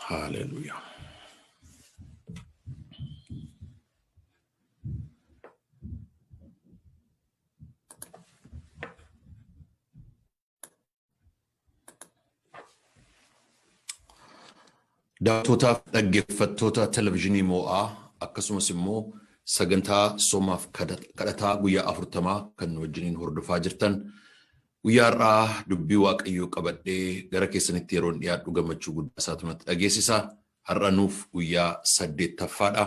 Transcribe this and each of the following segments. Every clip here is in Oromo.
Hallelujah. Daawwattoota dhaggeeffattoota televezyiinii Mo'aa akkasumas immoo sagantaa soomaaf kadhataa guyyaa 40 kan wajjiniin hordofaa jirtan guyyaa irraa dubbii Waaqayyoo qabadhee gara keessanitti yeroo dhiyaadhu gammachuu guddaa isaatu natti dhageessisa. Har'a nuuf guyyaa 8ffaadha.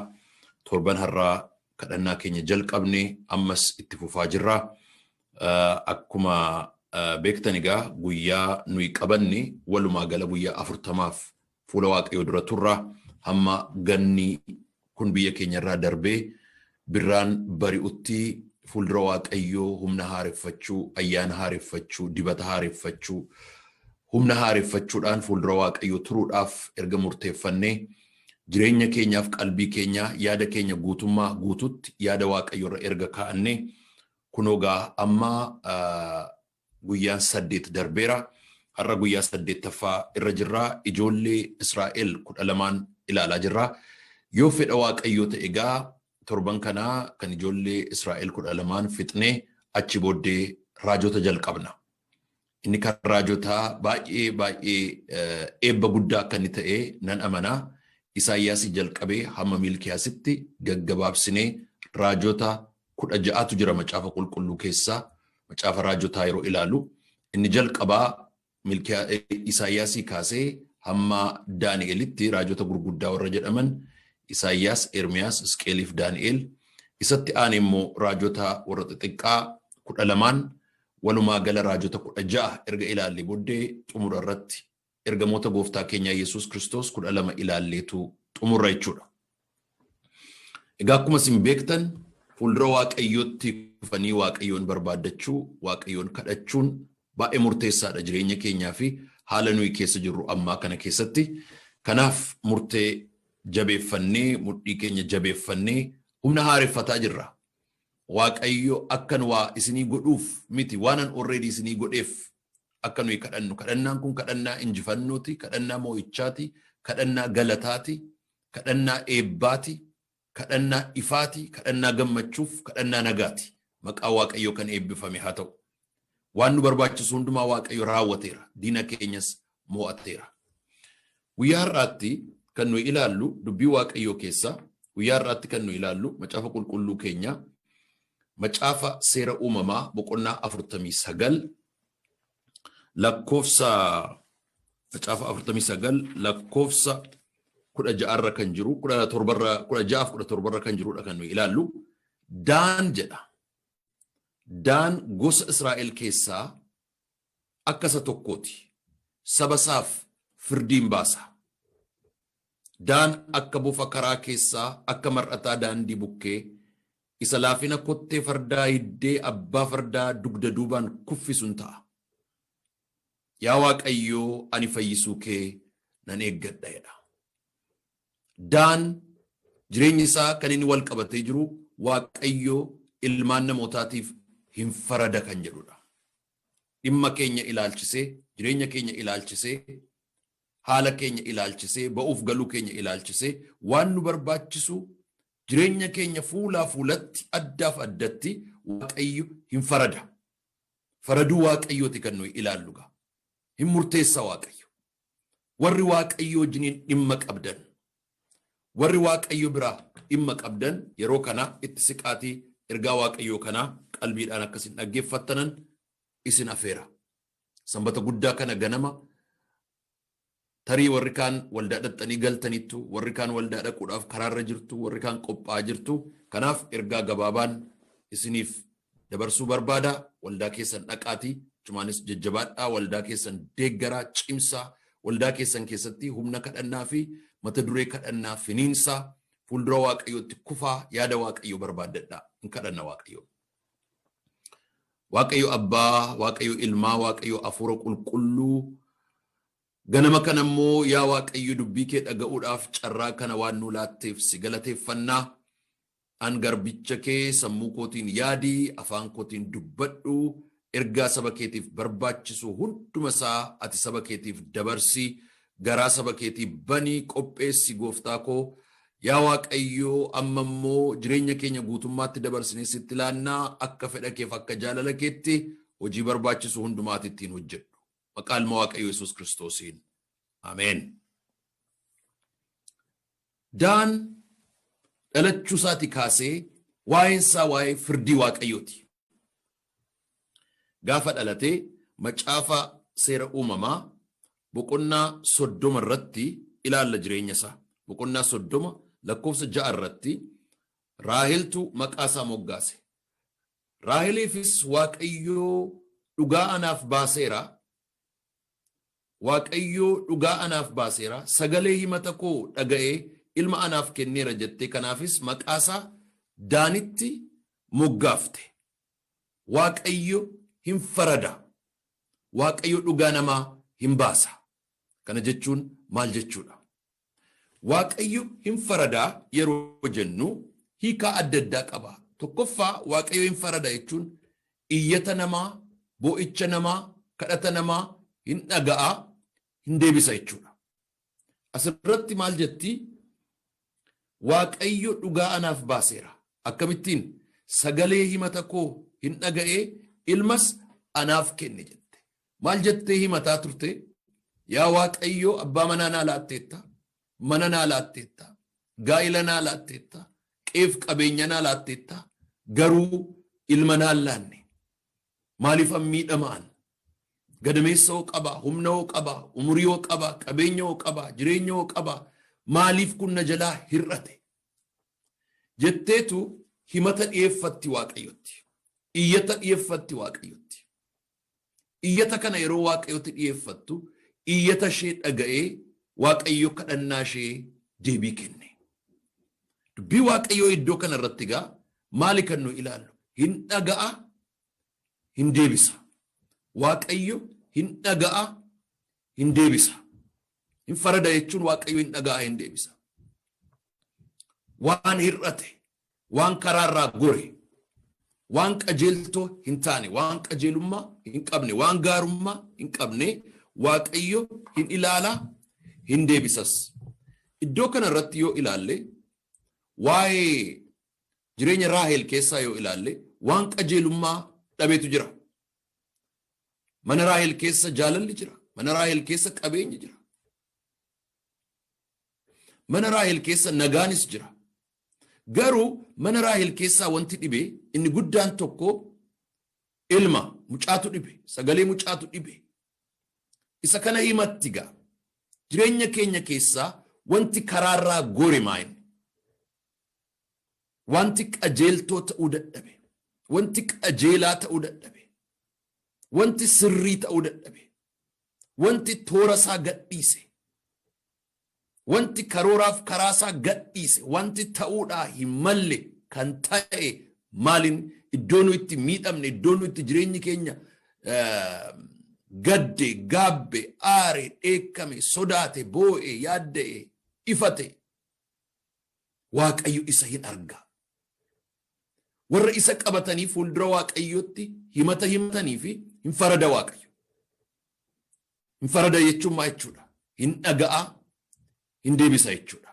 Torban har'aa kadhannaa keenya jalqabne ammas itti fufaa jirra. Akkuma beektan egaa guyyaa nuyi qabanne walumaa gala guyyaa 40f fuula Waaqayyoo dura turra hamma ganni kun biyya keenya irraa darbee birraan bari'utti fuuldura Waaqayyoo humna haareffachuu, ayyaana haareffachuu, dibata haareffachuu, humna haareffachuudhaan fuuldura Waaqayyoo turuudhaaf erga murteeffannee jireenya keenyaaf qalbii keenya yaada keenya guutummaa guututti yaada Waaqayyoo irra erga kaa'annee kunoogaa amma guyyaan 8 darbeera. Har'a guyyaa 8ffaa irra jirra. Ijoollee Israa'el 12 ilaalaa jirra. Yoo fedha Waaqayyoo ta'e egaa torban kanaa kan ijoollee Israa'el 12 fixnee achi booddee raajota jalqabna. Inni kan raajotaa baay'ee eebba guddaa akka inni ta'e nan amanaa. Isaayyaasii jalqabee hamma Milkiyaasitti gaggabaabsinee raajota 16tu jira macaafa qulqulluu keessaa. Macaafa raajotaa yeroo ilaalu inni jalqabaa Isaayyaasii kaasee hamma Daani'elitti raajota gurguddaa warra jedhaman Isaayyaas, Ermiyaas, Hisqeeliif Daani'el. Isatti aan immoo raajota warra xixiqqaa 12 walumaa gala raajota 16 erga ilaallee booddee xumura irratti ergamoota gooftaa keenya Yesuus Kiristoos 12 ilaalleetu xumurra jechuudha. Egaa akkuma isin beektan fuuldura Waaqayyootti dhufanii Waaqayyoon barbaaddachuu, Waaqayyoon kadhachuun baay'ee murteessaadha jireenya keenyaa fi haala nuyi keessa jirru ammaa kana keessatti. Kanaaf murtee jabeeffannee, mudhii keenya jabeeffannee humna haareffataa jirra. Waaqayyo akkan waa isinii godhuuf miti waanan already isinii godheef akka nuyi kadhannu. Kadhannaan kun kadhannaa injifannooti, kadhannaa moo'ichaati, kadhannaa galataati, kadhannaa eebbaati, kadhannaa ifaati, kadhannaa gammachuuf, kadhannaa nagaati. Maqaa Waaqayyoo kan eebbifame haa ta'u. Waan nu barbaachisu hundumaa Waaqayyo raawwateera. Diina keenyas mo'ateera. Guyyaa har'aatti kan nuyi ilaallu dubbii Waaqayyoo keessaa guyyaa har'aatti kan nuyi ilaallu macaafa qulqulluu keenya macaafa seera uumamaa boqonnaa 49 lakkoofsa macaafa 49 lakkoofsa 16 irra kan jiru 17 irra kan jirudha kan nuyi ilaallu. Daan jedha. Daan gosa Israa'el keessaa akka isa tokkooti. Saba isaaf firdiin baasa. Daan akka bofa karaa keessaa akka mar'ataa daandii bukkee isa laafina kottee fardaa hiddee abbaa fardaa dugda duubaan kuffisuun ta'a. Yaa Waaqayyoo ani fayyisuu kee nan eeggadha jedha. Daan jireenyi isaa kan inni wal qabatee jiru Waaqayyoo ilmaan namootaatiif hin farada kan jedhudha. Dhimma keenya ilaalchisee, jireenya keenya ilaalchisee, haala keenya ilaalchisee, ba'uuf galuu keenya ilaalchisee waan nu barbaachisu jireenya keenya fuulaa fuulatti addaaf addatti Waaqayyo hin farada. Faraduu Waaqayyooti kan nuyi ilaallu gaa. Hin murteessa Waaqayyo. Warri Waaqayyo wajjiniin dhimma qabdan, warri Waaqayyo biraa dhimma qabdan yeroo kana itti siqaatii ergaa Waaqayyoo kanaa qalbiidhaan akkasin dhaggeeffattanan isin afeera. Sanbata guddaa kana ganama tarii warri kaan waldaa dhaxxanii galtanittu, warri kaan waldaa dhaquudhaaf karaarra jirtu, warri kaan qophaa'aa jirtu. Kanaaf ergaa gabaabaan isiniif dabarsuu barbaada. Waldaa keessan dhaqaatii, cumaanis jajjabaadhaa, waldaa keessan deeggaraa, cimsaa, waldaa keessan keessatti humna kadhannaa fi mata duree kadhannaa finiinsaa fuuldura Waaqayyootti kufaa yaada Waaqayyoo barbaaddadha. In kadhanna Waaqayyoo. Waaqayyo Abbaa, Waaqayyo Ilmaa, Waaqayyo Hafuura Qulqulluu. Ganama kana immoo yaa Waaqayyo dubbii kee dhaga'uudhaaf carraa kana waan nu laatteef si galateeffannaa. An garbicha kee sammuu kootiin yaadii, afaan kootiin dubbadhu, ergaa saba keetiif barbaachisu hunduma isaa ati saba keetiif dabarsii. garaa saba keetii banii qopheessi gooftaa koo. Yaa Waaqayyoo amma immoo jireenya keenya guutummaatti dabarsinee sitti laannaa akka fedha keef akka jaalala keetti hojii barbaachisu hundumaatti ittiin hojjedhu. Maqaa ilma Waaqayyoo Yesuus Kiristoosiin. Ameen. Daan dhalachuu isaati kaasee waa'een isaa waa'ee firdii Waaqayyooti. Gaafa dhalatee macaafa seera uumamaa boqonnaa 30 irratti ilaalla jireenya isaa. Boqonnaa 30 lakkoofsa 6 irratti Raaheltu maqaa isaa moggaase. Raaheliifis Waaqayyoo dhugaa anaaf baaseera. Waaqayyoo dhugaa anaaf baaseera. Sagalee himata koo dhaga'ee ilma anaaf kenneera jettee kanaafis maqaa isaa Daanitti moggaafte. Waaqayyo hin farada. Waaqayyo dhugaa namaa hin baasa. Kana jechuun maal jechuudha? Waaqayyo hin faradaa yeroo jennu hiikaa adda addaa qaba. Tokkoffaa Waaqayyo hin farada jechuun iyyata namaa, boo'icha namaa, kadhata namaa hin dhaga'a, hin deebisa jechuudha. Asirratti maal jetti? Waaqayyo dhugaa anaaf baaseera. Akkamittiin? Sagalee himata koo hin dhaga'ee ilmas anaaf kenne jette. Maal jettee himataa turte? Yaa Waaqayyo abbaa manaa naa laatteetta, mana naa laatteetta, gaa'ila naa laatteetta, qeef qabeenya naa laatteetta, garuu ilma naa laanne. Maaliif miidhamaan? Gadameessa hoo qaba, humna hoo qaba, umurii hoo qaba, qabeenya hoo qaba, jireenya hoo qaba, maaliif kun na jalaa hir'ate? Jetteetu himata dhiyeeffatti Waaqayyotti. Iyyata dhiyeeffatti Waaqayyotti. Iyyata kana yeroo Waaqayyotti dhiyeeffattu, iyyata ishee dhaga'ee Waaqayyo kadhannaa ishee deebii kenne. Dubbii Waaqayyoo iddoo kana irratti gaa maali kan nu ilaallu? Hin dhaga'a, hin deebisa. Waaqayyo hin dhaga'a, hin deebisa. Hin farada jechuun Waaqayyo hin dhaga'a, hin deebisa. Waan hir'ate, waan karaarraa gore, waan qajeeltoo hin taane, waan qajeelummaa hin qabne, waan gaarummaa hin qabne Waaqayyo hin ilaalaa, hin deebisas. Iddoo kana irratti yoo ilaalle waa'ee jireenya Raahel keessaa yoo ilaalle waan qajeelummaa dhabeetu jira. Mana Raahel keessa jaalalli jira. Mana Raahel keessa qabeenyi jira. Mana Raahel keessa nagaanis jira. Garuu mana Raahel keessaa wanti dhibe inni guddaan tokko ilma mucaatu dhibe, sagalee mucaatu dhibe. Isa kana himatti gaa jireenya keenya keessaa wanti karaarraa gore maayin? Wanti qajeeltoo ta'uu dadhabe, wanti qajeelaa ta'uu dadhabe, wanti sirrii ta'uu dadhabe, wanti toora isaa gadhiise, wanti karooraaf karaa isaa gadhiise, wanti ta'uudhaa hin malle kan ta'e maalin? Iddoo nu itti miidhamne, iddoo nu itti jireenyi keenya gadde, gaabbe, aare, dheekkame, sodaate, boo'e, yaadda'e, ifate, Waaqayyo isa hin arga. Warra isa qabatanii fuuldura Waaqayyotti himata himatanii fi hin farada Waaqayyo. Hin farada jechuun maa jechuudha? Hin dhaga'a, hin deebisa jechuudha.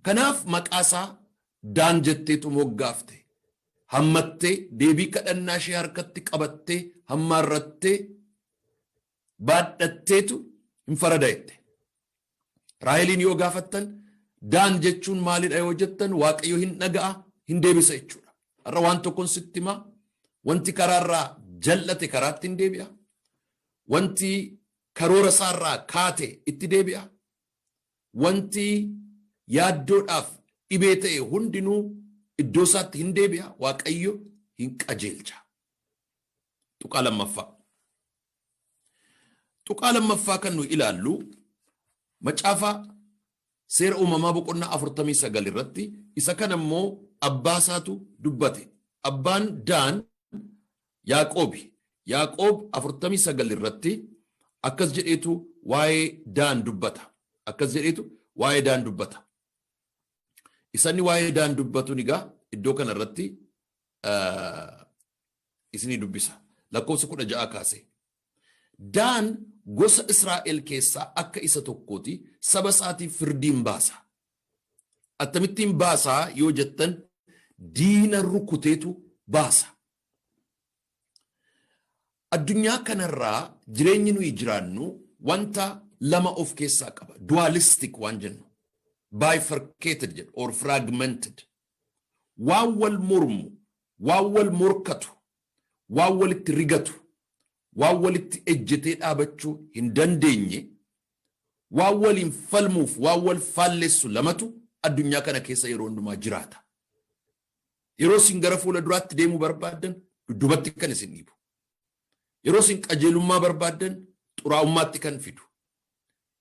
Kanaaf maqaasaa Daan jetteetu moggaafte. Hammattee deebii kadhannaa ishee harkatti qabattee hammaarrattee baadhatteetu hin farada jette. Raaheliin yoo gaafattan Daan jechuun maalidha yoo jettan Waaqayyo hin dhaga'a, hin deebisa jechuudha. Har'a waan tokkoon sitti himaa, wanti karaarraa jal'ate karaatti hin deebi'a. Wanti karoora isaarraa kaate itti deebi'a. Wanti yaaddoodhaaf dhibee ta'e hundinuu iddoo isaatti hin deebi'a. Waaqayyo hin qajeelcha. Tuqaa lammaffaa. Tuqaa lammaffaa kan nu ilaallu macaafa seera uumamaa boqonnaa 49 irratti isa kana immoo abbaa isaatu dubbate. Abbaan Daan Yaaqoobi. Yaaqoob 49 irratti akkas jedheetu waa'ee Daan dubbata. Akkas jedheetu waa'ee Daan dubbata. Isanni waa'ee Daan dubbatu nigaa iddoo kana irratti isinii dubbisa. Lakkoofsa 16 kaase. Daan gosa Israa'el keessaa akka isa tokkooti saba isaatiif firdiin baasa. Akkamittiin baasaa yoo jettan diina rukuteetu baasa. Addunyaa kanarraa jireenyi nuyi jiraannu wanta lama of keessaa qaba. Dualistic waan jennu. Bifurcated jedhu or fragmented. Waan wal mormu, waan wal morkatu, waan walitti rigatu, waan walitti ejjetee dhaabachuu hin dandeenye, waan waliin falmuuf, waan wal faallessu lamatu addunyaa kana keessa yeroo hundumaa jiraata. Yeroo isin gara fuula duraatti deemuu barbaaddan dudubatti kan isin dhiibu. Yeroo isin qajeelummaa barbaaddan xuraa'ummaatti kan fidu.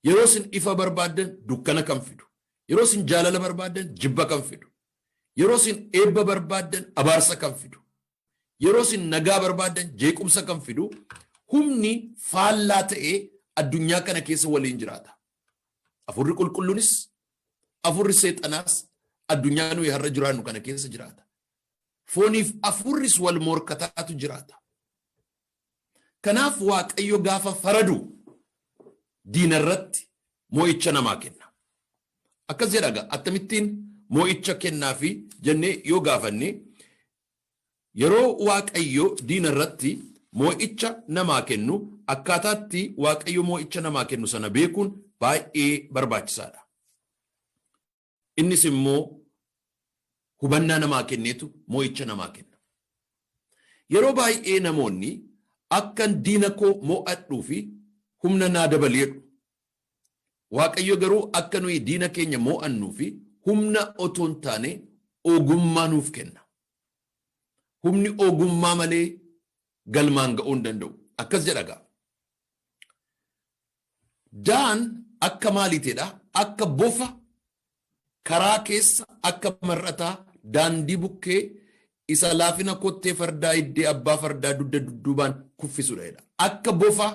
Yeroo isin ifa barbaaddan dukkana kan fidu. Yeroo isin jaalala barbaaddan jibba kan fidu. Yeroo isin eebba barbaaddan abaarsa kan fidu. Yeroo isin nagaa barbaaddan jeequmsa kan fidu. Humni faallaa ta'ee addunyaa kana keessa waliin jiraata. Afurri qulqulluunis, afurri seexanaas addunyaa nuyi har'a jiraannu kana keessa jiraata. Fooniif afurris wal morkataatu jiraata. Kanaaf Waaqayyo gaafa faradu diinarratti moo'icha namaa kenna. Akkas jedhaga akkamittiin moo'icha kennaa fi jennee yoo gaafanne yeroo Waaqayyo diinarratti moo'icha namaa kennu akkaataatti Waaqayyo moo'icha namaa kennu sana beekuun baay'ee barbaachisaadha. Innis immoo hubannaa namaa kenneetu moo'icha namaa kenna. Yeroo baay'ee namoonni akkan diina koo moo'adhuu fi humna naa dabaleedhu. Waaqayyo garuu akka nuyi diina keenya moo'annuu fi humna otoo hin taane ogummaa nuuf kenna. Humni ogummaa malee galmaan ga'uu hin danda'u. Akkas jedhaga. Daan akka maaliitedha? Akka bofa karaa keessa akka mar'ataa daandii bukkee isa laafina kottee fardaa iddee abbaa fardaa dudda dudduubaan kuffisudha. Akka bofa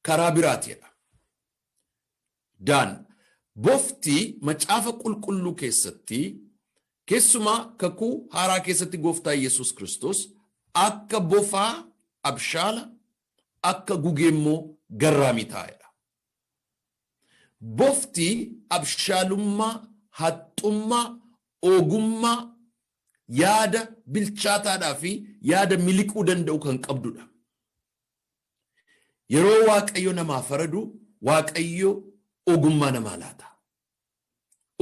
karaa biraatidha. Daan bofti macaafa qulqulluu keessatti keessumaa kakuu haaraa keessatti gooftaa Yesuus Kiristoos akka bofaa abshaala akka gugeemmoo garraamii taa'edha. Bofti abshaalummaa, haxxummaa, ogummaa, yaada bilchaataadhaa fi yaada miliquu danda'u kan qabdudha. Yeroo Waaqayyo namaa faradu Waaqayyo ogummaa namaa laata.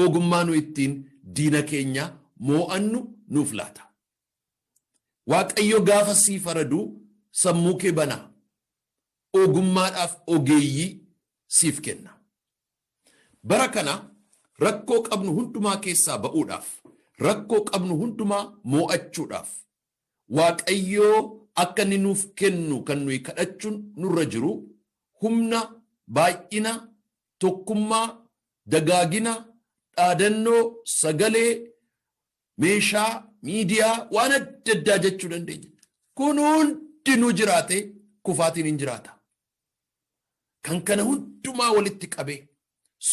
Ogummaa nu ittiin diina keenya moo'annu nuuf laata. Waaqayyo gaafa sii faradu sammuu kee banaa. Ogummaadhaaf ogeeyyii siif kenna. Bara kana rakkoo qabnu hundumaa keessaa ba'uudhaaf, rakkoo qabnu hundumaa moo'achuudhaaf Waaqayyoo akka inni nuuf kennu kan nuyi kadhachuun nurra jiru humna, baay'ina, tokkummaa, dagaagina, dhaadannoo, sagalee, meeshaa, miidiyaa waan adda addaa jechuu dandeenya. Kun hundinuu jiraate kufaatiin hin jiraata. Kan kana hundumaa walitti qabee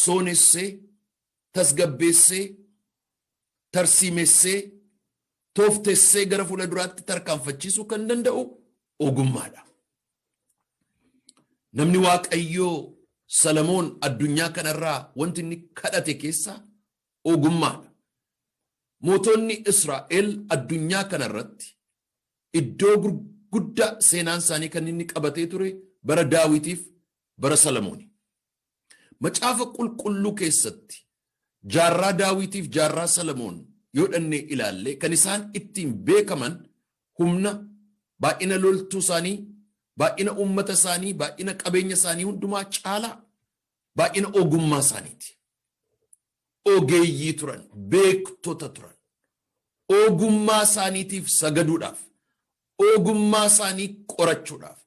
soonessee, tasgabbeessee, tarsiimessee, tooftessee gara fuula duraatti tarkaanfachiisuu kan danda'u ogummaadha. Namni Waaqayyoo Salamoon addunyaa kanarraa wanti inni kadhate keessaa ogummaadha. Mootonni Israa'el addunyaa kanarratti iddoo gurguddaa seenaan isaanii kan inni qabatee ture bara Daawitiif bara Salamooni. Macaafa qulqulluu keessatti jaarraa Daawitiif jaarraa Salamoon yoo dhannee ilaalle kan isaan ittiin beekaman humna, baay'ina loltuu isaanii, baay'ina uummata isaanii, baay'ina qabeenya isaanii hundumaa caalaa baay'ina ogummaa isaaniiti. Ogeeyyii turan, beektota turan. Ogummaa isaaniitiif sagaduudhaaf, ogummaa isaanii qorachuudhaaf,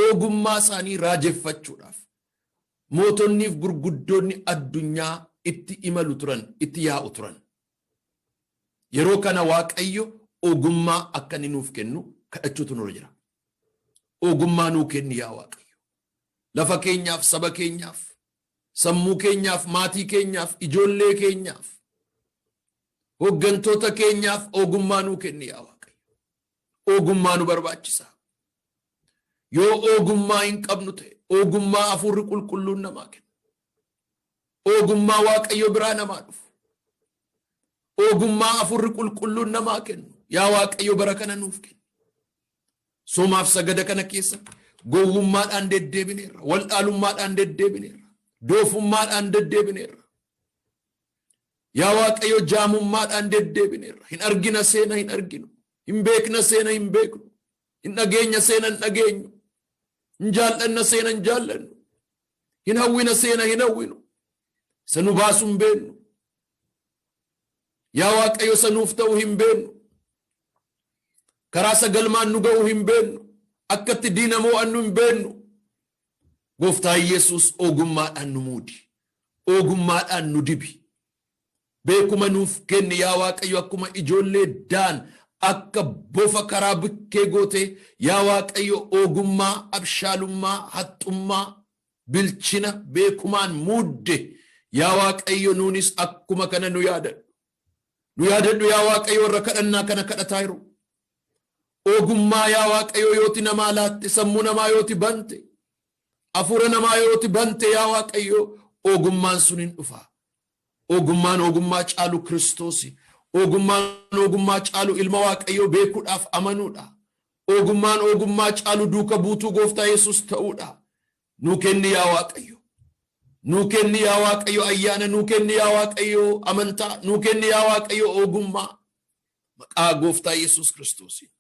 ogummaa isaanii raajeffachuudhaaf mootonniif gurguddoonni addunyaa itti imalu turan, itti yaa'u turan. Yeroo kana Waaqayyo ogummaa akka inni nuuf kennu kadhachuutu nurra jira. Ogummaa nuu kenni yaa Waaqayyo. Lafa keenyaaf, saba keenyaaf, sammuu keenyaaf, maatii keenyaaf, ijoollee keenyaaf, hooggantoota keenyaaf ogummaa nuu kenni yaa Waaqayyo. Ogummaa nu barbaachisa. Yoo ogummaa hin qabnu ta'e ogummaa afurri qulqulluun namaa kenna. Ogummaa Waaqayyo biraa namaa dhufu. Ogummaa afurri qulqulluun namaa kennu. Yaa Waaqayyo bara kana nuuf kenna. Soomaaf sagada kana keessa gowwummaadhaan deddeebineerra. Waldhaalummaadhaan deddeebineerra. Doofummaadhaan deddeebineerra. Yaa Waaqayyo jaamummaadhaan deddeebineerra. Hin argina seena hin arginu. Hin beekna seena hin beeknu. Hin dhageenya seena hin dhageenyu. Hin jaallanna seena hin jaallannu. Hin hawwina seena hin hawwinu. Isa nu baasu hin beennu. Yaa Waaqayyo isa nuuf ta'u hin beennu. Karaa sagalmaan nu ga'u hin beennu. Akkatti diina mo'annu hin beennu. Gooftaa Yesuus ogummaadhaan nu muudi. Ogummaadhaan nu dibi. Beekuma nuuf kenni yaa Waaqayyo akkuma ijoollee Daan akka bofa karaa bukkee goote yaa Waaqayyo ogummaa, abshaalummaa, haxxummaa, bilchina beekumaan muudde yaa Waaqayyo nuunis akkuma kana nu yaadadhu. Nu yaadadhu yaa Waaqayyo warra kadhannaa kana kadhataa jiru. Ogummaa yaa Waaqayyo yooti namaa laatte, sammuu namaa yooti bante, hafuura namaa yooti bante yaa Waaqayyo ogummaan sun hin dhufa. Ogummaan ogummaa caalu Kiristoosi. Ogummaan ogummaa caalu ilma Waaqayyo beekuudhaaf amanuudha. Ogummaan ogummaa caalu duuka buutuu Gooftaa Yesuus ta'uudha. Nuu kenni yaa Waaqayyo. Nuu kenni yaa Waaqayyo ayyaana. Nuu kenni yaa Waaqayyo amantaa. Nuu kenni yaa Waaqayyo ogummaa. Maqaa Gooftaa Yesuus Kiristoosiin.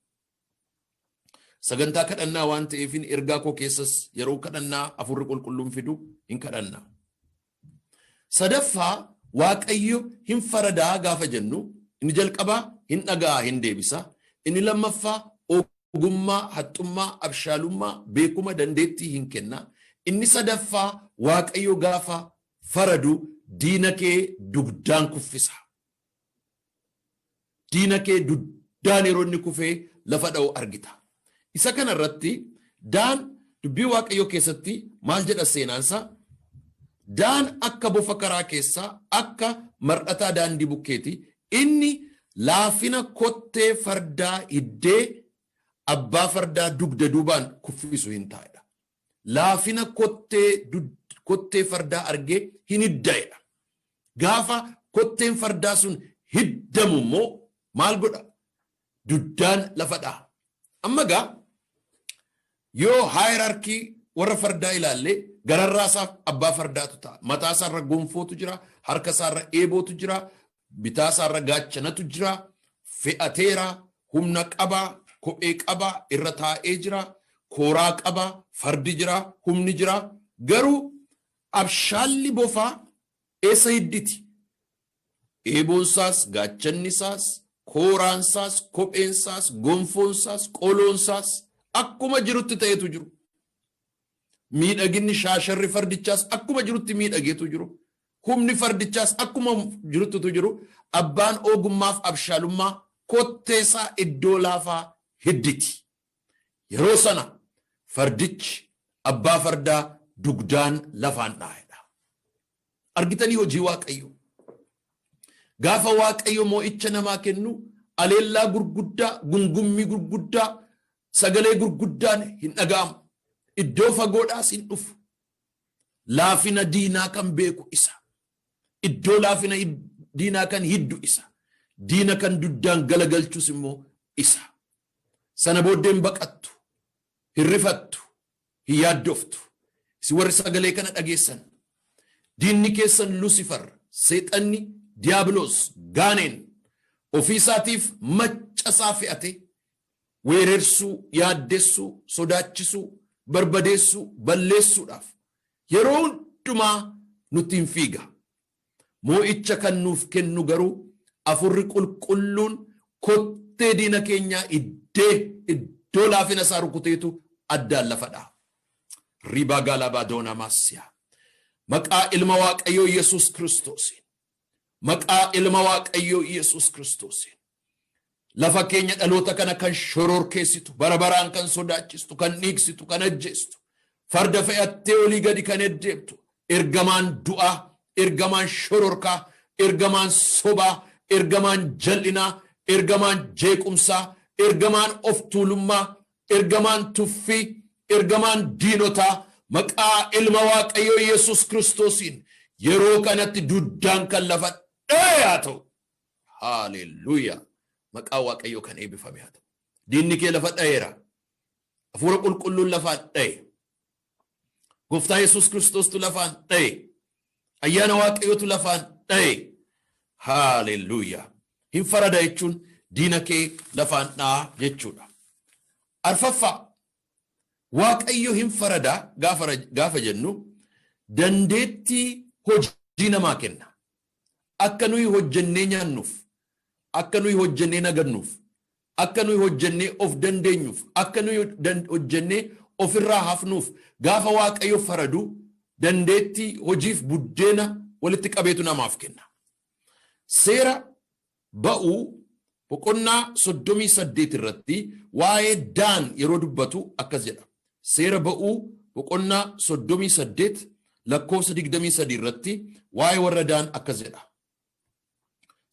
Sagantaa kadhannaa waan ta'eefin ergaa koo keessas yeroo kadhannaa afurri qulqulluun fidu hin kadhannaa. Sadaffaa Waaqayyo hin faradaa gaafa jennu inni jalqabaa hin dhagaa hin deebisa. Inni lammaffaa ogummaa, haxxummaa, abshaalummaa, beekuma dandeettii hin kenna. Inni sadaffaa Waaqayyo gaafa faradu diina kee dugdaan kuffisa. Diina kee dugdaan yeroo inni kufee lafa dha'u argita. Isa kana irratti Daan dubbii Waaqayyo keessatti maal jedha seenaansaa? Daan akka bofa karaa keessaa akka mar'ataa daandii bukkeeti. Inni laafina kottee fardaa hiddee abbaa fardaa dugda duubaan kuffisu hin taa'edha. Laafina kottee fardaa argee hin hidda'edha. Gaafa kotteen fardaa sun hiddamu immoo maal godha? Duddaan lafa dha'a. Amma gaa yoo haayiraarkii warra fardaa ilaallee gararraa isaaf abbaa fardaatu ta'a. Mataa isaarra gonfootu jira, harka isaarra eebootu jira, bitaa isaarra gaachanatu jira, fe'ateera, humna qabaa, kophee qabaa, irra taa'ee jira, kooraa qabaa, fardi jira, humni jira. Garuu abshaalli bofaa eessa hidditi? Eeboonsaas, gaachannisaas, kooraansaas, kopheensaas, gonfoonsaas, qoloonsaas akkuma jirutti ta'etu jiru. Miidhaginni shaasharri fardichaas akkuma jirutti miidhageetu jiru. Humni fardichaas akkuma jirutti jiru. Abbaan ogummaaf abshaalummaa kotteesaa iddoo laafaa hidditi. Yeroo sana fardichi abbaa fardaa dugdaan lafaan dhaa'edha. Argitanii hojii Waaqayyo. Gaafa Waaqayyo moo'icha namaa kennu aleellaa gurguddaa, gungummii gurguddaa, sagalee gurguddaan hin dhaga'amu. Iddoo fagoodhaas hin dhufu. Laafina diinaa kan beeku isa. Iddoo laafina diinaa kan hiddu isa. Diina kan duddaan galagalchus immoo isa. Sana booddeen baqattu, hin rifattu, hin yaaddoftu. Si warri sagalee kana dhageessan. Diinni keessan Lucifer, Seexanni, Diiyaabiloos, Gaaneen ofii isaatiif maccasaa fe'ate weerersuu, yaaddessuu, sodaachisuu, barbadeessuu, balleessuudhaaf yeroo hundumaa nutti hin fiiga. Moo'icha kan nuuf kennu garuu afurri qulqulluun kottee diina keenyaa iddoo laafina isaa rukuteetu addaan lafa dha'a. Ribaa gaalabaa doonaa maasiyaa. Maqaa ilma Waaqayyoo Yesuus Kiristoosiin. Maqaa ilma Waaqayyoo Yesuus Kiristoosiin. Lafa keenya dhaloota kana kan shororkeessitu, barabaraan kan sodaachistu, kan dhiigsitu, kan ajjeestu, farda fe'attee olii gadi kan eddeebtu, ergamaan du'aa, ergamaan shororkaa, ergamaan sobaa, ergamaan jal'inaa, ergamaan jeequmsaa, ergamaan of tuulummaa, ergamaan tuffii, ergamaan diinotaa maqaa ilma waaqayyoo Yesuus Kiristoosiin yeroo kanatti duddaan kan lafa dha'e haa ta'u. Haalleluuyaa. Maqaa waaqayyoo kan eebbifame haa ta'u. Diinni kee lafa dha'eera. Hafuura qulqulluun lafaan dha'e. Gooftaa Yesuus Kiristoostu lafaan dha'e. Ayyaana waaqayyootu lafaan dha'e. Haalleluuyaa. Hin farada jechuun diina kee lafaan dha'a jechuudha. Arfaffaa waaqayyo hin farada gaafa jennu dandeettii hojii namaa kenna. Akka nuyi hojjennee nyaannuuf, akka nuyi hojjennee nagannuuf, akka nuyi hojjennee of dandeenyuuf, akka nuyi hojjennee ofirraa hafnuuf gaafa waaqayyo faradu dandeettii hojiif buddeena walitti qabeetu namaaf kenna. Seera ba'uu boqonnaa 38 irratti waa'ee Daan yeroo dubbatu akkas jedha. Seera ba'uu boqonnaa 38 lakkoofsa 23 irratti waa'ee warra Daan akkas jedha.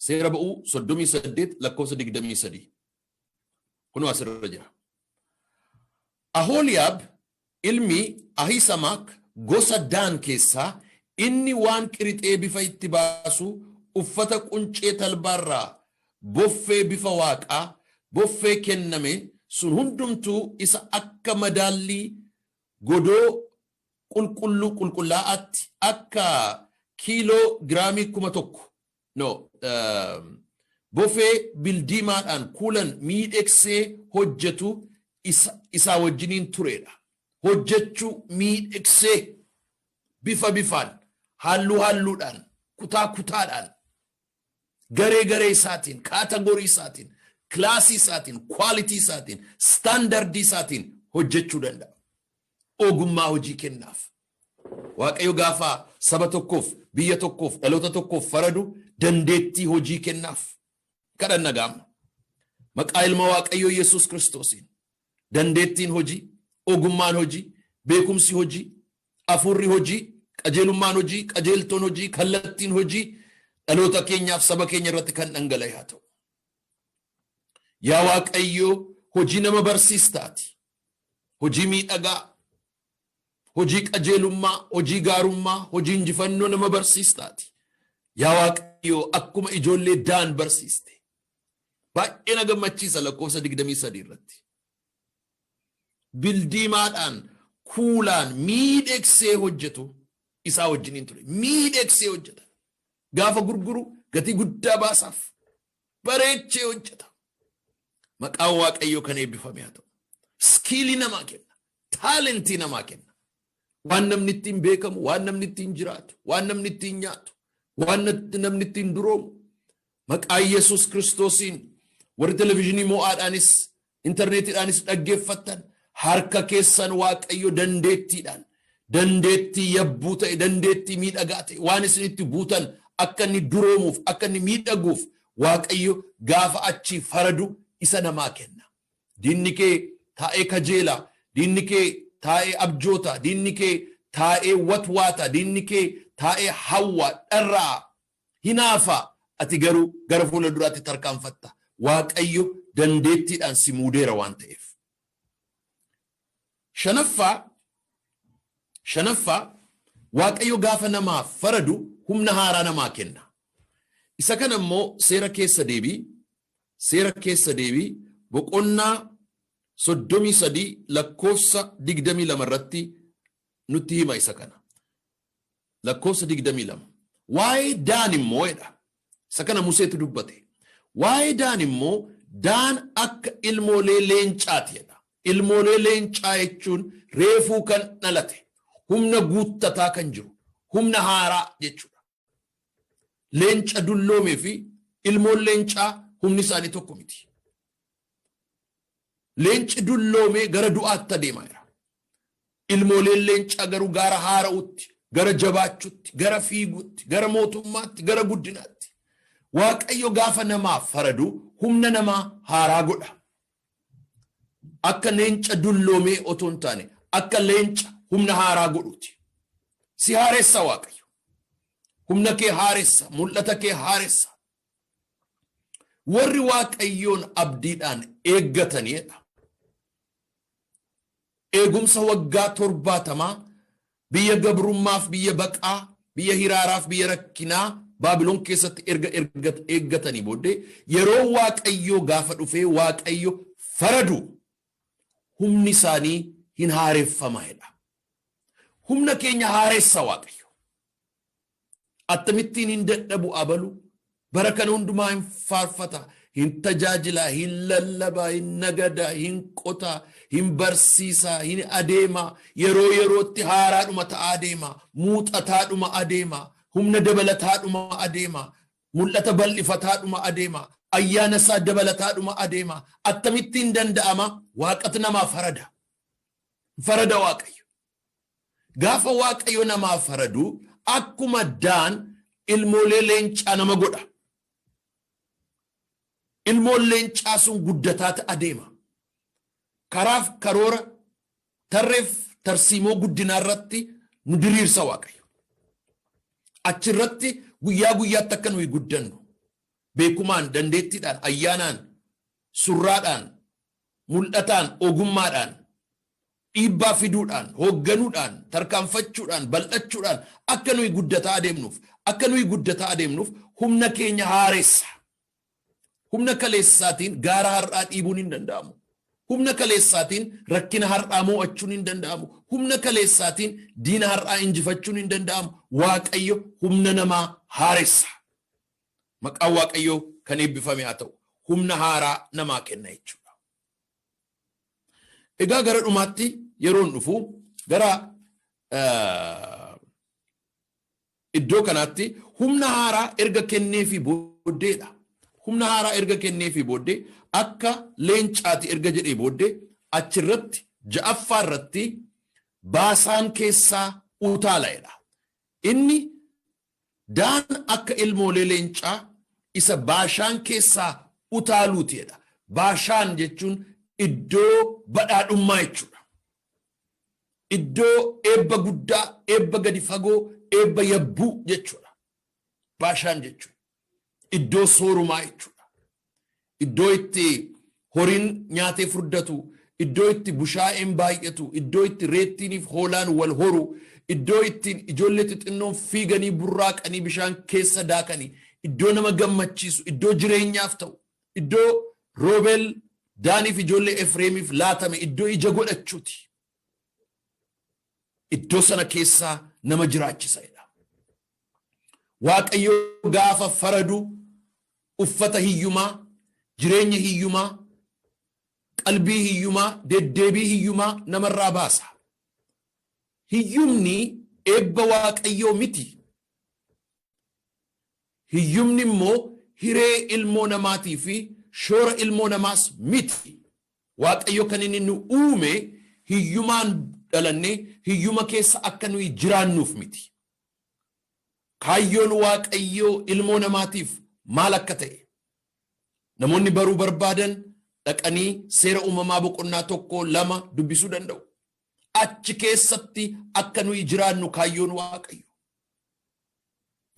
Seera ba'uu 38 lakkoofsa 23. Kunoo asirra jira. Ahooliyaab ilmi Ahiisamaak gosa Daan keessaa inni waan qirixee bifa itti baasu uffata quncee talbaarraa boffee bifa waaqaa boffee kenname sun hundumtuu isa akka madaallii godoo qulqullaa'aatti akka kiiloo giraamii 1,000 boffee bildiimaadhaan kuulan miidhegsee hojjetu isaa wajjiniin turedha. Hojjechuu miidhegsee bifa bifaan halluudhaan kutaadhaan garee isaatiin kaatagorii isaatiin kilaasii isaatiin kwaalitii isaatiin staandardii isaatiin hojjechuu danda'a. Ogummaa hojii kennaaf. Waaqayyo gaafa saba tokkoof biyya tokkoof dhaloota tokkoof faradu dandeettii hojii kennaaf. Kadhanna gaama. Maqaa ilma waaqayyoo Yesuus Kiristoosiin dandeettiin hojii, ogummaan hojii, beekumsi hojii, afurri hojii, qajeelummaan hojii, qajeeltoon hojii, kallattiin hojii dhaloota keenyaaf saba keenya irratti kan dhangala'e haa ta'u. Yaa waaqayyoo hojii nama barsiistaati. Hojii miidhagaa, hojii qajeelummaa, hojii gaarummaa, hojii injifannoo nama barsiistaati. Yaa waaqayyoo akkuma ijoollee Daan barsiiste. Baay'ee na gammachiisa lakkoofsa 23 irratti. Bildiimaadhaan kuulaan miidhegsee hojjetu isaa wajjiniin ture. Miidhegsee hojjeta. Gaafa gurguru gatii guddaa baasaaf bareechee hojjeta. Maqaan waaqayyoo kan eebbifame haa ta'u. Skiilii namaa kenna. Taalentii namaa kenna. Waan namni ittiin beekamu, waan namni ittiin jiraatu, waan namni ittiin nyaatu, waan namni ittiin duroomu. Maqaa Yesuus Kiristoosiin warri televezyiinii mo'aadhaanis intarneetiidhaanis dhaggeeffattan harka keessan waaqayyo dandeettiidhaan dandeettii yabbuu ta'e dandeettii miidhagaa ta'e waan isin itti buutan akka inni duroomuuf akka inni miidhaguuf waaqayyo gaafa achi faradu isa namaa kenna. Diinni kee taa'ee kajeelaa, diinni kee taa'ee abjoota, diinni kee taa'ee watwaata, diinni kee taa'ee hawwa dharraa hinaafaa. Ati garuu gara fuula duraatti tarkaanfatta. Waaqayyo dandeettiidhaan si muudeera waan ta'eef. Shanaffaa waaqayyo gaafa namaaf faradu humna haaraa namaa kenna. Isa kana immoo seera keessa deebii boqonnaa 33 lakkoofsa 22 irratti nutti hima isa kana. Lakkoofsa 22. Waa'ee Daan immoo jedha. Isa kana Museetu dubbate. Waa'ee Daan immoo Daan akka ilmoolee leencaati jedha. Ilmoolee leencaa jechuun reefuu kan dhalate, humna guuttataa kan jiru, humna haaraa jechuudha. Leenca dulloomee fi ilmoon leencaa humni isaanii tokko miti. Leenci dulloomee gara du'aatti adeemaa jira. Ilmooleen leencaa garuu gara haara'utti, gara jabaachuutti, gara fiiguutti, gara mootummaatti, gara guddinaatti. Waaqayyo gaafa namaaf faradu humna namaa haaraa godha. Akka leenca dulloomee otoo hin taane akka leenca humna haaraa godhuuti. Si haaressa Waaqayyo. Humna kee haaressa, mul'ata kee haaressa. Warri Waaqayyoon abdiidhaan eeggataniidha. eegumsa waggaa 70 biyya gabrummaaf biyya baqaa biyya hiraaraaf biyya rakkinaa Baabiloon keessatti erga eeggatanii booddee yeroo Waaqayyo gaafa dhufee Waaqayyo faradu humni isaanii hin haareffamaedha. Humna keenya haareessa Waaqayyo. Attamittiin hin dadhabu abalu bara kana hundumaa hin faarfata hin tajaajila hin lallaba hin nagada hin qota hin barsiisa hin adeema yeroo yerootti haaraadhuma ta'aa adeema muuxataadhuma adeema humna dabalataadhuma adeema mul'ata bal'ifataadhuma adeema ayyaana isaa dabalataadhuma adeema attamittiin danda'ama waaqatu namaa farada Waaqayyo gaafa Waaqayyo namaa faradu akkuma daan ilmoolee leencaa nama godha. Ilmoon leencaa sun guddataata adeema. Karaaf karoora tarreef tarsiimoo guddinaa irratti nu diriirsa Waaqayyo. Achirratti guyyaa guyyaatti akka nuyi guddannu beekumaan dandeettiidhaan ayyaanaan surraadhaan mul'ataan ogummaadhaan dhiibbaa fiduudhaan hoogganuudhaan tarkaanfachuudhaan bal'achuudhaan akka nuyi guddataa adeemnuuf humna keenya haareessa. Humna kaleessaatiin gaara har'aa dhiibuun hin danda'amu. Humna kaleessaatiin rakkina har'aa mo'achuun hin danda'amu. Humna kaleessaatiin diina har'aa injifachuun hin danda'amu. Waaqayyo humna namaa haareessa. Maqaan Waaqayyo kan eebbifame haa ta'u. Humna haaraa namaa kenna jechuudha. Egaa gara dhumaatti yeroon dhufu gara iddoo kanaatti humna haaraa erga kenneefi booddeedha. Humna haaraa erga kenneefi booddee akka leencaati erga jedhee booddee achirratti ja'affaa irratti baasaan keessaa utaala'edha. Inni daan akka ilmoolee leencaa isa baashaan keessaa utaaluutidha. Baashaan jechuun iddoo badhaadhummaa jechuudha. Iddoo eebba guddaa, eebba gadi fagoo, eebba yabbuu jechuudha. Baashaan jechuudha. Iddoo soorumaa jechuudha. Iddoo itti horiin nyaatee furdatu, iddoo itti bushaayeen baay'atu, iddoo itti reettiiniif hoolaan wal horu, iddoo itti ijoollee xixinnoon fiiganii burraaqanii bishaan keessa daakanii, iddoo nama gammachiisu, iddoo jireenyaaf ta'u, iddoo Roobeel Daaniif ijoollee Efreemiif laatame, iddoo ija godhachuuti. Iddoo sana keessaa nama jiraachisaidha. Waaqayyo gaafa faradu uffata hiyyumaa, jireenya hiyyumaa, qalbii hiyyumaa, deddeebii hiyyumaa namarraa baasa. Hiyyumni eebba Waaqayyoo miti. Hiyyumni immoo hiree ilmoo namaatii fi shoora ilmoo namaas miti. Waaqayyo kan inni nu uume hiyyumaan dhalannee hiyyuma keessa akka nuyi jiraannuuf miti. Kaayyoon Waaqayyoo ilmoo namaatiif maal akka ta'e namoonni baruu barbaadan dhaqanii seera uumamaa boqonnaa 1-2 dubbisuu danda'u. Achi keessatti akka nuyi jiraannu kaayyoon Waaqayyo.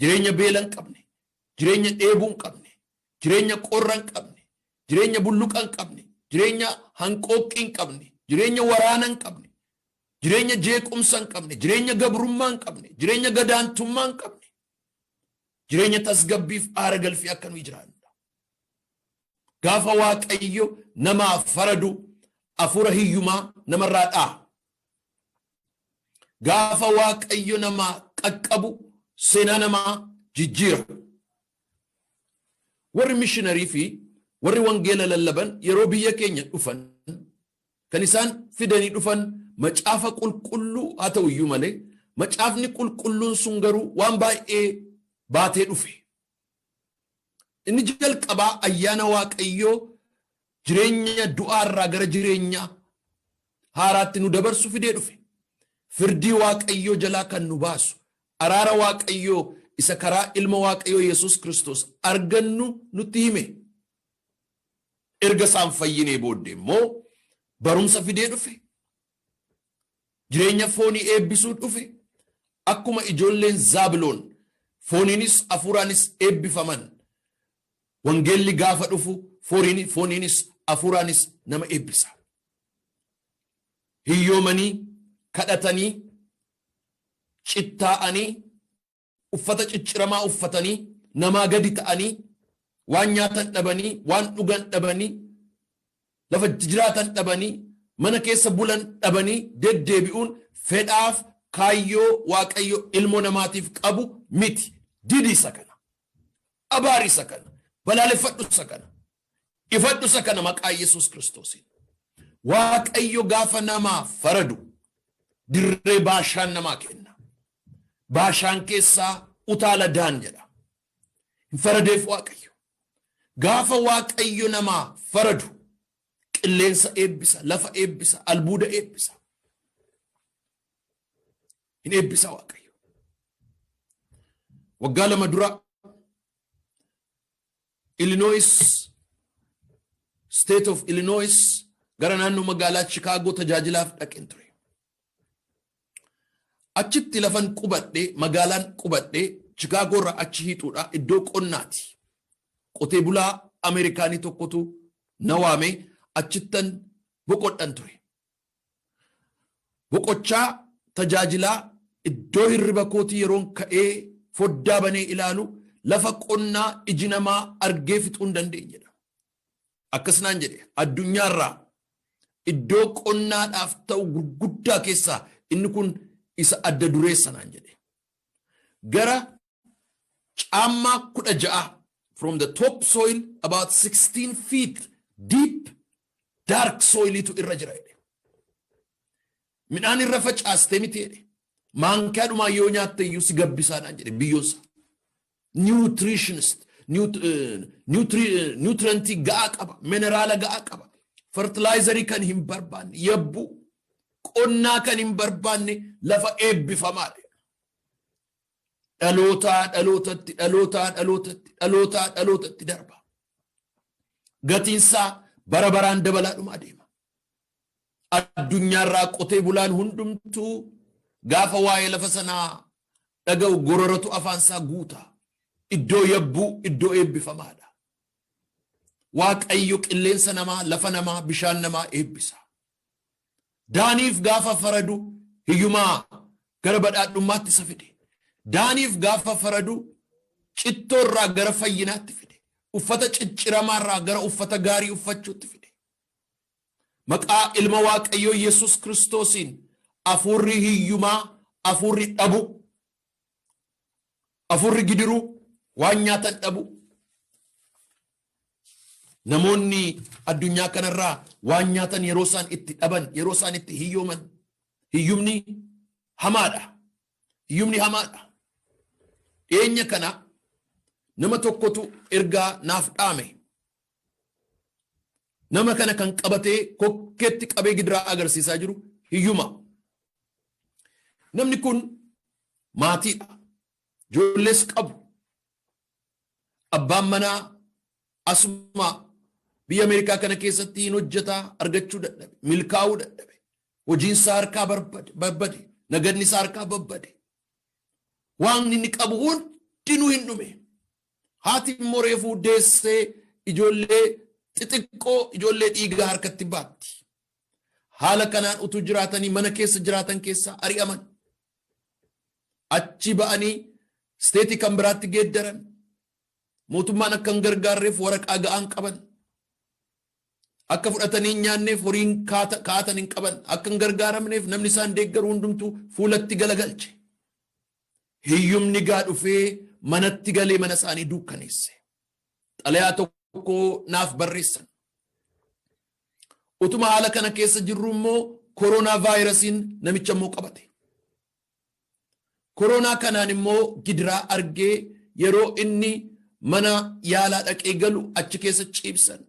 Jireenya beela hin qabne, jireenya dheebuu hin qabne, jireenya qorra hin qabne, jireenya bulluqa hin qabne, jireenya hanqooqqii hin qabne, jireenya waraana hin qabne, jireenya jeequmsa hin qabne, jireenya gabrummaa hin qabne, jireenya gadaantummaa hin qabne, jireenya tasgabbiif aara galfii akka nuyi jiraannudha. Gaafa Waaqayyo namaaf faradu hafuura hiyyumaa namarraa dhaa. Gaafa Waaqayyo namaa qaqqabu seenaa namaa jijjiira. Warri missionarii fi warri wangeela lallaban yeroo biyya keenya dhufan kan isaan fidanii dhufan macaafa qulqulluu haa ta'u iyyuu malee macaafni qulqulluun sun garuu waan baay'ee baatee dhufe. Inni jalqabaa ayyaana Waaqayyoo jireenya du'aarraa gara jireenya haaraatti nu dabarsu fidee dhufe. Firdii Waaqayyoo jalaa kan nu baasu, araara Waaqayyoo isa karaa ilma Waaqayyoo Yesuus Kiristoos argannu nutti hime. Erga isaan fayyinee booddee immoo barumsa fidee dhufe. Jireenya foonii eebbisuu dhufe. Akkuma ijoolleen Zaabiloon fooniinis hafuuraanis eebbifaman. Wangeelli gaafa dhufu fooniinis hafuuraanis nama eebbisa. hiyyoomanii kadhatanii cittaa'anii uffata cicciramaa uffatanii namaa gadi ta'anii waan nyaatan dhabanii waan dhugan dhabanii lafa jiraatan dhabanii mana keessa bulan dhabanii deddeebi'uun fedhaaf kaayyoo waaqayyo ilmoo namaatiif qabu miti. Didi isa kana, abaari isa kana, balaaleffadhu isa kana, ifadhu isa kana maqaa Yesuus Kiristoosiin. Waaqayyo gaafa namaa faradu dirree Baashaan namaa kenna. Baashaan keessaa utaala Daan jedha. Hin faradeef waaqayyo. Gaafa waaqayyo namaa faradu qilleensa eebbisa, lafa eebbisa, albuuda eebbisa. Hin eebbisa waaqayyo. Waggaa lama dura Illinois, State of Illinois gara naannoo magaalaa Chicago tajaajilaaf dhaqeen ture. Achitti lafan qubadhee magaalaan qubadhee Chicago irraa achi hiixuudha iddoo qonnaati. Qotee bulaa Ameerikaanii tokkotu na waame achittan boqodhan ture. Boqochaa tajaajilaa iddoo hirriba kootii yeroon ka'ee foddaa banee ilaalu lafa qonnaa iji namaa argee fixuu hin dandeenyedha. Akkasnaan jedhe addunyaarraa iddoo qonnaadhaaf ta'u gurguddaa keessaa inni kun isa adda dureessanaan jedhe. Gara caammaa 16 from the top soil about 16 feet deep dark soilitu irra jira jedhe. Midhaan irra facaastee miti jedhe. Maankaadhumaa yoo nyaatte iyyuu si gabbisaadhaan jedhe biyyoonsa. Nutritionist, nutrientii ga'aa qaba, mineraala ga'aa qaba, fertilizerii kan hin barbaanne, yabbuu, qonnaa kan hin barbaanne lafa eebbifamaadha. Dhalootatti darba. Gatiinsaa bara baraan dabalaadhuma adeema. Addunyaarraa qotee bulaan hundumtuu gaafa waa'ee lafa sanaa dhaga'u gororatu afaansaa guutaa. Iddoo yabbuu, iddoo eebbifamaadha. Waaqayyo qilleensa namaa, lafa namaa, bishaan namaa eebbisa. Daaniif gaafa faradu hiyyumaa gara badhaadhummaatti isa fide. Daaniif gaafa faradu cittoorraa gara fayyinaatti fide. Uffata cicciramaarraa gara uffata gaarii uffachuutti fide. Maqaa ilma Waaqayyoo Yesuus Kiristoosiin afurri hiyyumaa, afurri dhabu, afurri gidiruu, waan nyaatan dhabu. Namoonni addunyaa kanarraa waan nyaatan yeroo isaan itti dhaban, yeroo isaan itti hiyyooman, hiyyumni hamaadha. Hiyyumni hamaadha. Dhiyeenya kana nama tokkotu ergaa naaf dhaame. Nama kana kan qabatee kokkeetti qabee gidiraa agarsiisaa jiru hiyyuma. Namni kun maatiidha. Ijoollees qabu. Abbaan manaa asuma biyya Ameerikaa kana keessatti hin hojjetaa argachuu dadhabe, milkaa'uu dadhabe. Hojiin isaa harkaa babbade, nagadni isaa harkaa babbade. Waan inni qabu hundinuu hin dhume. Haati immoo reefuu deessee ijoollee xixiqqoo, ijoollee dhiigaa harkatti baatti. Haala kanaan utuu jiraatanii mana keessa jiraatan keessaa ari'aman. Achi ba'anii steetii kan biraatti geeddaran. Mootummaan akka hin gargaarreef waraqaa ga'aan qaban. Akka fudhatanii nyaanneef horiin kaa'atan hin qaban. Akka hin gargaaramneef namni isaan deeggaru hundumtuu fuulatti galagalche. Hiyyumni gaa dhufee manatti galee mana isaanii duukkaneesse. Xalayaa tokko naaf barreessan. Utuma haala kana keessa jirru immoo koronaa vaayirasiin namicha immoo qabate. Koronaa kanaan immoo gidiraa argee yeroo inni mana yaalaa dhaqee galu achi keessa ciibsan.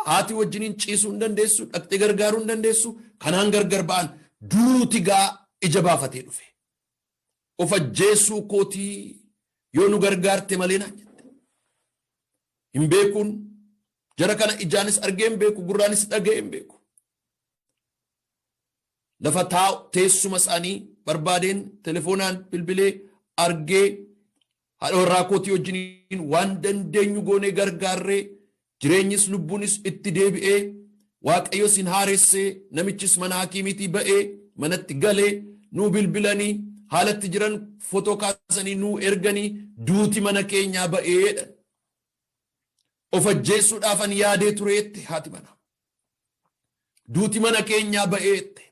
Haati wajjiniin ciisuu hin dandeessu, dhaqxee gargaaruu hin dandeessu. Kanaan gargar ba'an duuti gaa ija baafatee dhufe. Of ajjeessuu kootii yoo nu gargaarte malee naan jette. Hin beekuun jara kana ijaanis argee hin beeku, gurraanis dhaga'ee hin beeku. Lafa taa'u teessuma isaanii barbaadeen telefoonaan bilbilee argee haadha warraa kootii wajjiniin waan dandeenyu goonee gargaarree jireenyis lubbuunis itti deebi'ee waaqayyo sin haaresse namichis mana hakiimitii ba'ee manatti galee nuu bilbilanii haalatti jiran footoo kaasanii nuu erganii duuti mana keenyaa ba'eedha. Of ajjeessuudhaafan yaadee tureette haati mana. Duuti mana keenyaa ba'eette.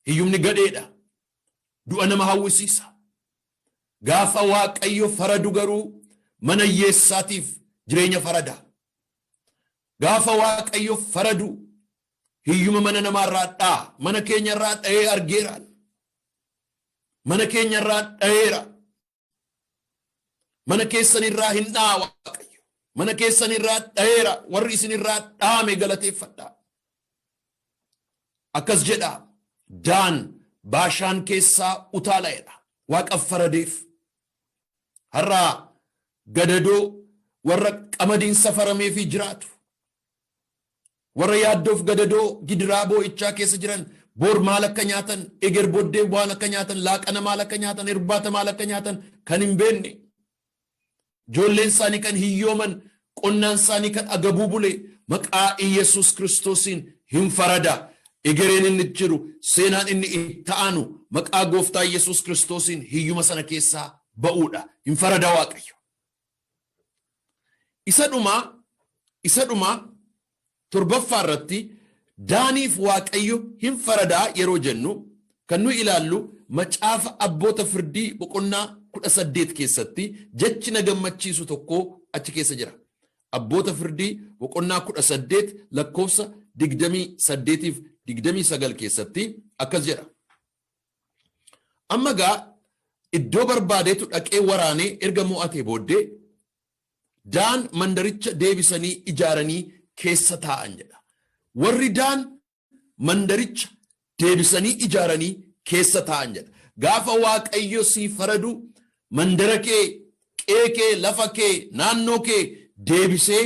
Hiyyumni gadheedha. Du'a nama hawwisiisa. Gaafa waaqayyo faradu garuu mana hiyyeessaatiif jireenya farada. Gaafa waaqayyo faradu hiyyuma mana namaarraa dhaa. Mana keenyarraa dha'ee argeera. Mana keenyarraa dha'eera. Mana keessanirraa hin dhaa waaqayyo. Mana keessanirraa dha'eera. Warri isinirraa dhaame galateeffadhaa. Akkas jedha Daan Baashaan keessaa utaala'eedha. Waaqaaf faradeef. Har'aa gadadoo warra qamadiin safaramee fi jiraatu. Warra yaaddoof gadadoo gidiraa boo'ichaa keessa jiran boor maal akka nyaatan, eger booddee waan akka nyaatan, laaqana maal akka nyaatan, irbaata maal akka nyaatan kan hin beekne. Ijoolleen isaanii kan hiyyooman, qonnaan isaanii kan agabuu bule maqaa Iyesuus Kiristoosiin hin farada. Egereen inni jiru, seenaan inni itti aanu maqaa gooftaa Iyesuus Kiristoosiin hiyyuma sana keessaa ba'uudha. Hin farada waaqayyo. Isa dhumaa torbaffaa irratti Daaniif waaqayyo hin faradaa yeroo jennu kan nu ilaallu macaafa abboota firdii boqonnaa 18 keessatti jechi na gammachiisu tokko achi keessa jira. Abboota firdii boqonnaa 18 lakkoofsa 28 fi 29 keessatti akkas jedha. Amma gaa iddoo barbaadeetu dhaqee waraanee erga mo'atee booddee Daan mandaricha deebisanii ijaaranii keessa taa'an jedha. Warri Daan mandaricha deebisanii ijaaranii keessa taa'an jedha. Gaafa waaqayyo sii faradu mandara kee, qe'ee kee, lafa kee, naannoo kee deebisee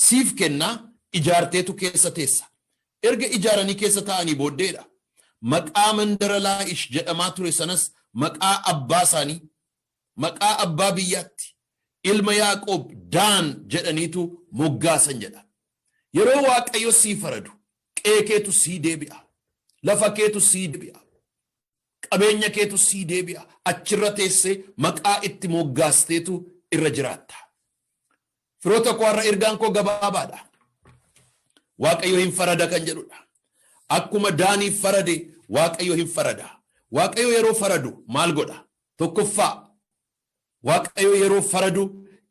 siif kennaa ijaarteetu keessa teessa. Erga ijaaranii keessa taa'anii booddeedha. Maqaa mandara Laa'ish jedhamaa ture sanas maqaa abbaa isaanii, maqaa abbaa biyyaatti, ilma Yaaqoob Daan jedhaniitu moggaasan jedha. Yeroo waaqayyo sii faradu, qe'ee keetu sii deebi'a. Lafa keetu sii deebi'a. Qabeenya keetu sii deebi'a. Achirra teessee maqaa itti moggaasteetu irra jiraatta. Firoota koo har'a ergaan koo gabaabaadha. Waaqayyo hin farada kan jedhudha. Akkuma Daaniif farade waaqayyo hin farada. Waaqayyo yeroo faradu maal godha? Tokkoffaa waaqayyo yeroo faradu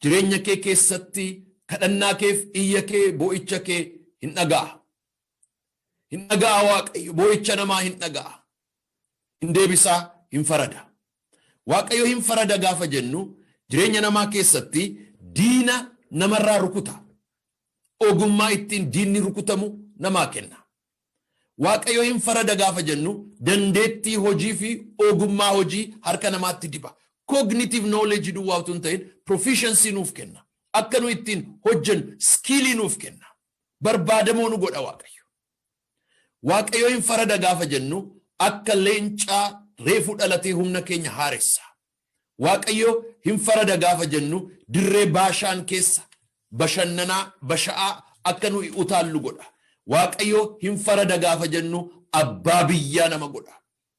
jireenya kee keessatti kadhannaa keef iyya kee boo'icha kee hin dhaga'a. Hin dhaga'a waaqayyo boo'icha namaa hin dhaga'a. Hin deebisaa hin farada. Waaqayyo hin farada gaafa jennu jireenya namaa keessatti diina namarraa rukuta. Ogummaa ittiin diinni rukutamu namaa kenna. Waaqayyo hin farada gaafa jennu dandeettii hojii fi ogummaa hojii harka namaatti diba. Cognitive knowledge duwwaa utuu hin ta'in proficiency nuuf kenna. Akka nu ittiin hojjennu skillii nuuf kenna. Barbaadamoo nu godha waaqayyo. Waaqayyo hin farada gaafa jennu akka leencaa reefu dhalatee humna keenya haaressa. Waaqayyo hin farada gaafa jennu dirree Baashaan keessa bashannanaa basha'aa akka nu utaallu godha. Waaqayyo hin farada gaafa jennu abbaa biyyaa nama godha.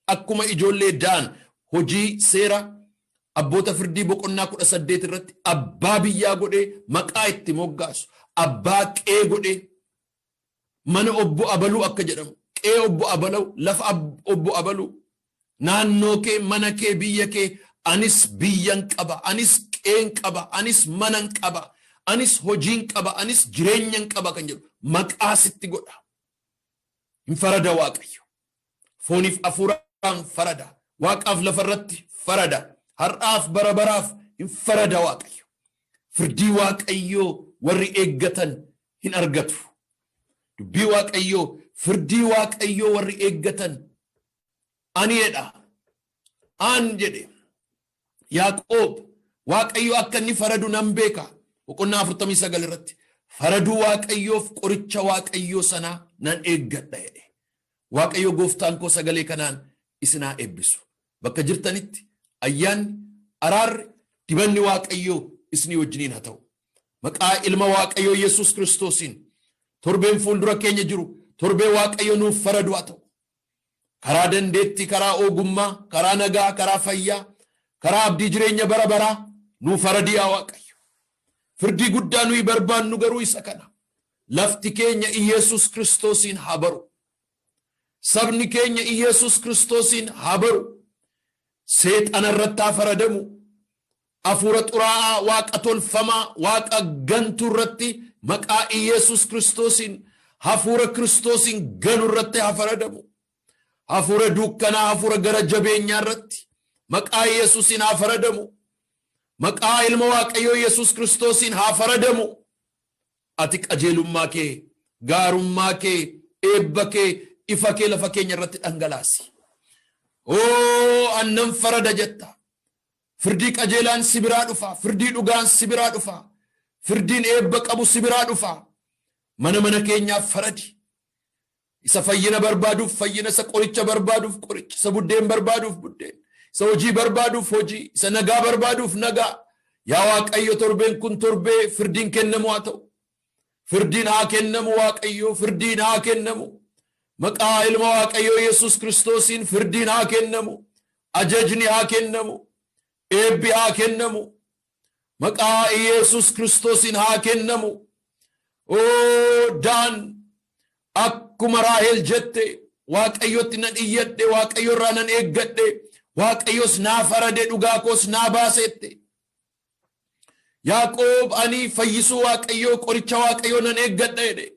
Akkuma ijoollee Daan hojii seera abboota firdii boqonnaa 18 irratti abbaa biyyaa godhee maqaa itti moggaasu. Abbaa qe'ee godhee mana obbo Abaluu akka jedhamu. Qe'ee obbo Abaluu, lafa obbo Abaluu, naannoo kee, mana kee, biyya kee, anis biyyan qaba, anis qe'een qaba, anis manan qaba, anis hojiin qaba, anis jireenyan qaba kan jedhu maqaa sitti godha. Hin farada waaqayyo. Fooniif hafuuraan farada. Waaqaaf lafarratti farada. Har'aaf bara baraaf hin farada waaqayyo. Firdii waaqayyoo warri eeggatan hin argatu. Dubbii waaqayyoo, firdii waaqayyoo warri eeggatan aniidha. Aan jedhe Yaaqoob waaqayyo akka inni faradu nan beeka. Boqonnaa 49 irratti faraduu waaqayyoof qoricha waaqayyoo sanaa nan eeggadha jedhe. Waaqayyo gooftaan koo sagalee kanaan isinaa eebbisu. Bakka jirtanitti ayyaanni, araarri, dibanni waaqayyoo isinii wajjiniin haa ta'u. Maqaa ilma waaqayyoo Yesuus Kiristoosiin torbeen fuuldura keenya jiru torbee waaqayyo nuuf faradu haa ta'u. Karaa dandeetti, karaa ogummaa, karaa nagaa, karaa fayyaa, karaa abdii jireenya bara baraa nuuf faradii yaa waaqayyo. Firdii guddaa nuyi barbaannu garuu isa kana. Lafti keenya Iyeesus Kiristoosiin haa baru. Sabni keenya Iyeesus Kiristoosiin haa baru. Seexana irratti haa faradamu. Hafuura xuraa'aa, waaqa tolfamaa, waaqa gantuu irratti maqaa Iyeesus Kiristoosiin, hafuura Kiristoosiin ganu irratti haa faradamu. Hafuura dukkanaa, hafuura gara jabeenyaa irratti maqaa Iyeesuusiin haa faradamu. Maqaa ilma waaqayyoo Iyeesus Kiristoosiin haa faradamu. Ati qajeelummaa kee, gaarummaa kee, eebba kee, ifa kee lafa keenya irratti dhangalaasi. Annan farada jetta. Firdii qajeelaan si biraa dhufa. Firdii dhugaan si biraa dhufa. Firdiin eebba qabu si biraa dhufa. Mana keenyaaf faradi. Isa fayyina barbaaduuf fayyina, isa qoricha barbaaduuf qoricha, isa buddeen barbaaduuf buddeen, isa hojii barbaaduuf hojii, isa nagaa barbaaduuf nagaa. Yaa Waaqayyo, torbeen kun torbee firdiin kennamu haa ta'u. Firdiin haa kennamu Waaqayyo, firdiin haa kennamu. Maqaa ilma Waaqayyoo Yesus Kiristoosiin firdiin haa kennamu. Ajajni haa kennamu. Eebbi haa kennamu. Maqaa Yesus Kiristoosiin haa kennamu. Daan akkuma Raahel jette, Waaqayyotti nan iyyadhe, Waaqayyo irraa nan eeggadhe, Waaqayyos naa farade, dhugaa koos naa baasette. Yaaqoob ani fayyisuu Waaqayyoo, qoricha Waaqayyoo nan eeggadhe jedhe.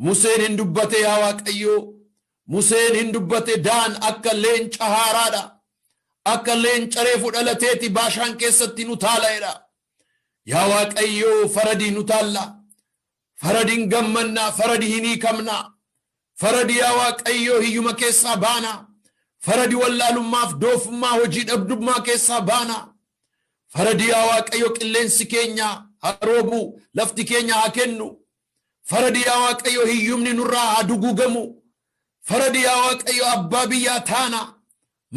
Museen hin dubbate yaa Waaqayyoo. Museen hin dubbate. Daan akka leenca haaraadha. Akka leenca reefu dhalateeti Baashaan keessatti nu taala'edha. Yaa Waaqayyoo, faradii nu taalla. Faradiin gammannaa, faradii hin hiikamnaa. Faradii yaa Waaqayyoo hiyyuma keessaa baana. Faradii wallaalummaaf doofummaa, hojii dhabdummaa keessaa baana. Faradii yaa Waaqayyoo qilleensi keenya haa roobu, lafti keenya haa kennu. Faradii yaa Waaqayyoo hiyyumni nurraa haa duguugamu. Faradii yaa Waaqayyoo abbaa biyyaa taana.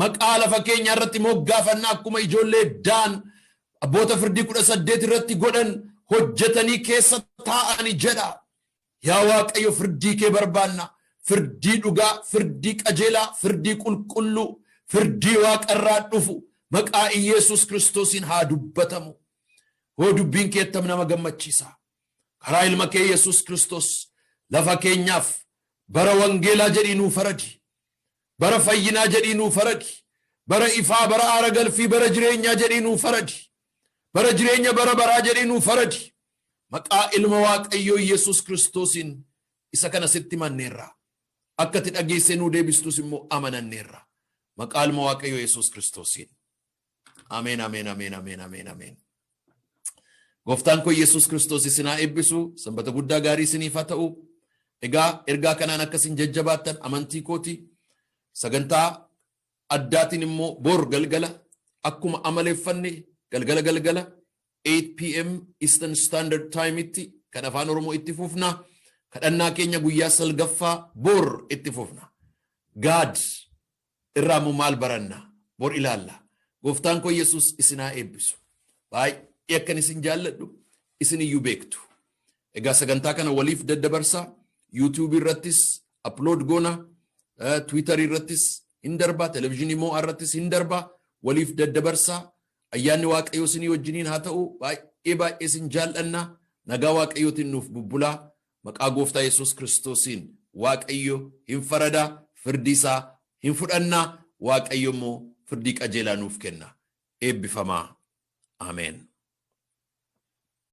Maqaa lafa keenya irratti moggaafannaa akkuma ijoollee Daan abboota firdii 18 irratti godhan hojjetanii keessa taa'anii jedha. Yaa Waaqayyo, firdii kee barbaanna. Firdii dhugaa, firdii qajeelaa, firdii qulqulluu, firdii waaqarraa dhufu maqaa Iyeesus Kiristoosiin haa dubbatamu. Dubbiin kee attam nama gammachiisa. Karaa ilma kee Iyeesus Kiristoos lafa keenyaaf bara wangeelaa jedhii nuu faradi. Bara fayyinaa jedhii nuu faradi. Bara ifaa, bara aara galfii, bara jireenyaa jedhii nuu faradi. Bara jireenya bara baraa jedhii nuu faradi. Maqaa ilma Waaqayyoo Iyeesus Kiristoosiin isa kana sitti manneerra. Akka ati dhageessee nuu deebistus immoo amananneerra. Maqaa ilma Waaqayyoo Iyeesus Kiristoosiin. Ameen, ameen, ameen, ameen, ameen, ameen. Gooftaan koo Iyeesus Kiristoos isin haa eebbisu. Sanbata guddaa gaarii isiniif haa ta'u. Egaa ergaa kanaan akkasiin jajjabaattan amantii kooti. Sagantaa addaatiin immoo bor galgala akkuma amaleeffanne galgala 8 p.m. Eastern Standard Time itti kan afaan Oromoo itti fufna. Kadhannaa keenya guyyaa salgaffaa bor itti fufna. Gaad irraa immoo maal baranna? Bor ilaalla. Gooftaan koo Yesuus isin haa eebbisu. Baay'ee akkan isin jaalladhu isin iyyuu beektu. Egaa sagantaa kana waliif daddabarsaa. YouTube irrattis upload goona. Twitter irrattis hin darba. Televizyinii moo irrattis hin darba. Waliif daddabarsaa. Ayyaanni Waaqayyoo isinii wajjiniin haa ta'u. Baay'ee isin jaalladha. Nagaa Waaqayyootiin nuuf bubbulaa. Maqaa Gooftaa Yesuus Kiristoosiin Waaqayyo hin faradaa, firdii isaa hin fudhannaa. Waaqayyo immoo firdii qajeelaa nuuf kenna. Eebbifamaa. Ameen.